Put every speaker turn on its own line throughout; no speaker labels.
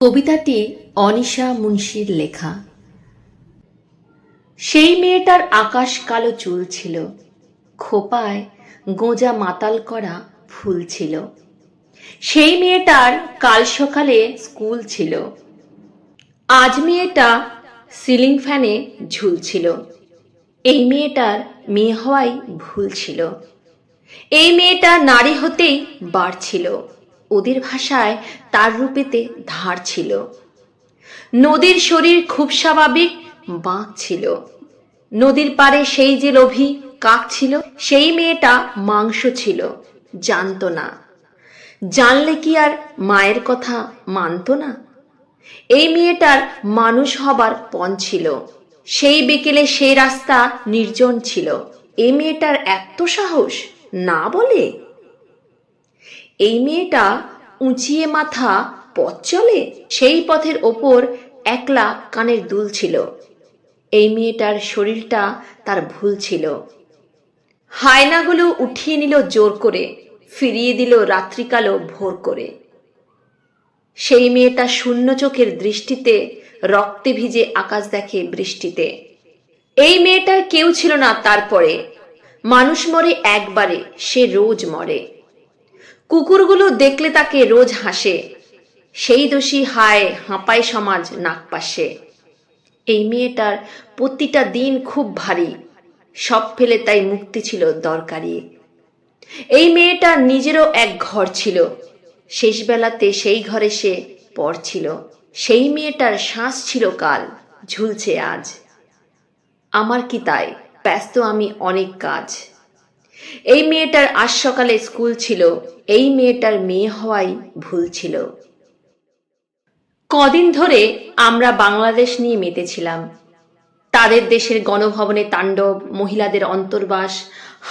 কবিতাটি অনিশা মুন্সির লেখা। সেই মেয়েটার আকাশ কালো চুল ছিল, খোপায় গোঁজা মাতাল করা ফুল ছিল। সেই মেয়েটার কাল সকালে স্কুল ছিল, আজ মেয়েটা সিলিং ফ্যানে ঝুলছিল। এই মেয়েটার মেয়ে হওয়াই ভুল ছিল। এই মেয়েটা নারী হতেই বাড়ছিল, ওদের ভাষায় তার রূপেতে ধার ছিল। নদীর শরীর খুব স্বাভাবিক বাঁক ছিল, নদীর পারে সেই যে লোভী কাক ছিল। সেই মেয়েটা মাংস ছিল, জানতো না, জানলে কি আর মায়ের কথা মানতো না। এই মেয়েটার মানুষ হবার পণ ছিল, সেই বিকেলে সেই রাস্তা নির্জন ছিল। এই মেয়েটার এত সাহস না বলে। এই মেয়েটা উঁচিয়ে মাথা পথ চলে, সেই পথের ওপর একলা কানের দুল ছিল। এই মেয়েটার শরীরটা তার ভুল ছিল। হায়নাগুলো উঠিয়ে নিল জোর করে, ফিরিয়ে দিল রাত্রিকালো ভোর করে। সেই মেয়েটা শূন্য চোখের দৃষ্টিতে রক্তে ভিজে আকাশ দেখে বৃষ্টিতে। এই মেয়েটার কেউ ছিল না তারপরে, মানুষ মরে একবারে, সে রোজ মরে। কুকুরগুলো দেখলে তাকে রোজ হাসে, সেই দোষী হায় হাঁপায় সমাজ নাগপাশে। এই মেয়েটার প্রতিটা দিন খুব ভারী, সব ফেলে তাই মুক্তি ছিল দরকারি। এই মেয়েটার নিজেরও এক ঘর ছিল, শেষ বেলাতে সেই ঘরে সে পড়ছিল। সেই মেয়েটার শ্বাস ছিল কাল, ঝুলছে আজ। আমার কি তাই, ব্যস্ত আমি অনেক কাজ। এই মেয়েটার আজ সকালে স্কুল ছিল, এই মেয়েটার মেয়ে হওয়াই ভুল ছিল। কদিন ধরে আমরা বাংলাদেশ নিয়ে মেতেছিলাম। তাদের দেশের গণভবনে তাণ্ডব, মহিলাদের অন্তর্বাস,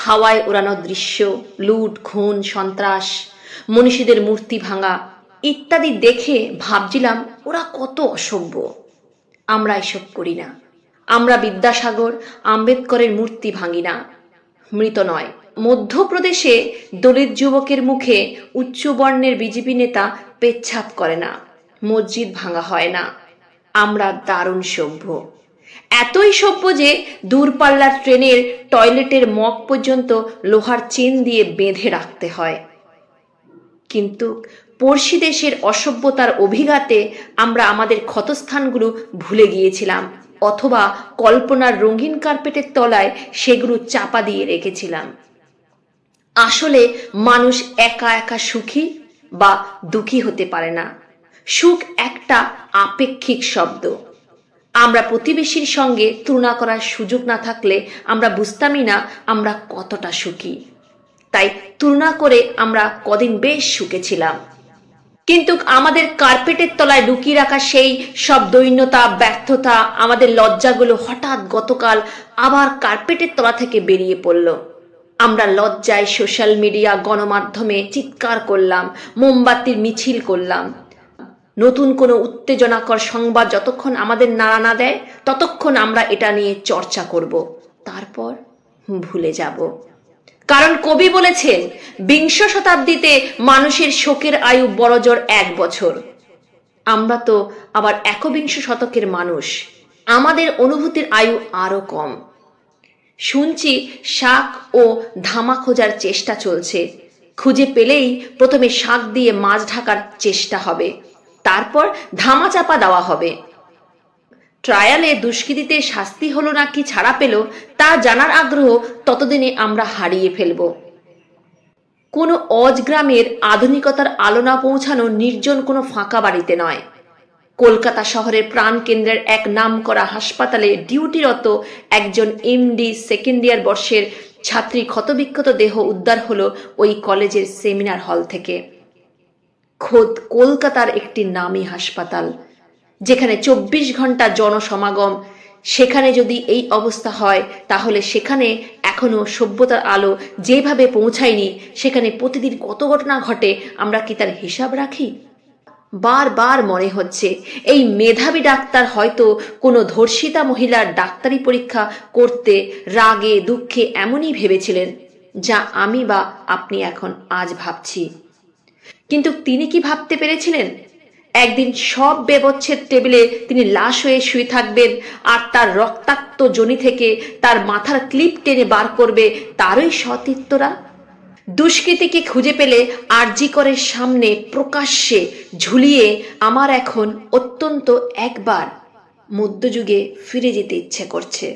হাওয়ায় ওড়ানো দৃশ্য, লুট খুন সন্ত্রাস, মনীষীদের মূর্তি ভাঙা ইত্যাদি দেখে ভাবছিলাম ওরা কত অসভ্য। আমরা এসব করি না। আমরা বিদ্যাসাগর আম্বেদকরের মূর্তি ভাঙি না, মৃত নয়। মধ্যপ্রদেশে দলিত যুবকের মুখে উচ্চবর্ণের বিজেপি নেতা পেচ্ছাপ করে না, মসজিদ ভাঙা হয় না। আমরা দারুণ সভ্য, এতই সভ্য যে দূরপাল্লার ট্রেনের টয়লেটের মগ পর্যন্ত লোহার চেন দিয়ে বেঁধে রাখতে হয়। কিন্তু পড়শি দেশের অসভ্যতার অভিঘাতে আমরা আমাদের ক্ষতস্থানগুলো ভুলে গিয়েছিলাম, অথবা কল্পনার রঙিন কার্পেটের তলায় সেগুলো চাপা দিয়ে রেখেছিলাম। আসলে মানুষ একা একা সুখী বা দুঃখী হতে পারে না। সুখ একটা আপেক্ষিক শব্দ। আমরা প্রতিবেশীর সঙ্গে তুলনা করার সুযোগ না থাকলে আমরা বুঝতামই না আমরা কতটা সুখী। তাই তুলনা করে আমরা কদিন বেশ সুখে ছিলাম। কিন্তু আমাদের কার্পেটের তলায় লুকিয়ে রাখা সেই সব দৈন্যতা, ব্যর্থতা, আমাদের লজ্জাগুলো হঠাৎ গতকাল আবার কার্পেটের তলা থেকে বেরিয়ে পড়ল। আমরা লজ্জায় সোশ্যাল মিডিয়া, গণমাধ্যমে চিৎকার করলাম, মোমবাতির মিছিল করলাম। নতুন কোনো উত্তেজনাকর সংবাদ যতক্ষণ আমাদের নাড়া না দেয় ততক্ষণ আমরা এটা নিয়ে চর্চা করব, তারপর ভুলে যাব। কারণ কবি বলেছেন, বিংশ শতাব্দীতে মানুষের শোকের আয়ু বড়জোর 1 বছর। আমরা তো আবার একবিংশ শতকের মানুষ, আমাদের অনুভূতির আয়ু আরো কম। শুনছি শাক ও ধামা খোঁজার চেষ্টা চলছে। খুঁজে পেলেই প্রথমে শাক দিয়ে মাছ ঢাকার চেষ্টা হবে, তারপর ধামা চাপা দেওয়া হবে। ট্রায়ালে দুষ্কৃতীতে শাস্তি হলো না কি ছাড়া পেল তা জানার আগ্রহ ততদিনে আমরা হারিয়ে ফেলব। কোনো অজগ্রামের আধুনিকতার আলো না পৌঁছানো নির্জন কোনো ফাঁকা বাড়িতে নয়, কলকাতা শহরের প্রাণ কেন্দ্রের এক নামকরা হাসপাতালে ডিউটিরত একজন এমডি সেকেন্ড ইয়ার বর্ষের ছাত্রী ক্ষতবিক্ষত দেহ উদ্ধার হলো ওই কলেজের সেমিনার হল থেকে। খোদ কলকাতার একটি নামী হাসপাতাল, যেখানে 24 ঘন্টা জনসমাগম, সেখানে যদি এই অবস্থা হয় তাহলে সেখানে এখনো সভ্যতার আলো যেভাবে পৌঁছায়নি, সেখানে প্রতিদিন কত ঘটনা ঘটে আমরা কি তার হিসাব রাখি? বারবার মনে হচ্ছে এই মেধাবী ডাক্তার হয়তো কোনো ধর্ষিতা মহিলার ডাক্তারি পরীক্ষা করতে রাগে দুঃখে এমনই ভেবেছিলেন, যা আমি বা আপনি এখন আজ ভাবছি। কিন্তু তিনি কি ভাবতে পেরেছিলেন? একদিন সব ব্যবচ্ছেদ টেবিলে তিনি লাশ হয়ে শুয়ে থাকবেন, আর তার রক্তাক্ত যোনি থেকে তার মাথার ক্লিপ টেনে বার করবে তারই সতীর্থরা। দুষ্কৃতীকে খুঁজে পেলে আরজি করের সামনে প্রকাশ্যে ঝুলিয়ে আমার এখন অত্যন্ত একবার মধ্যযুগে ফিরে যেতে ইচ্ছে করছে।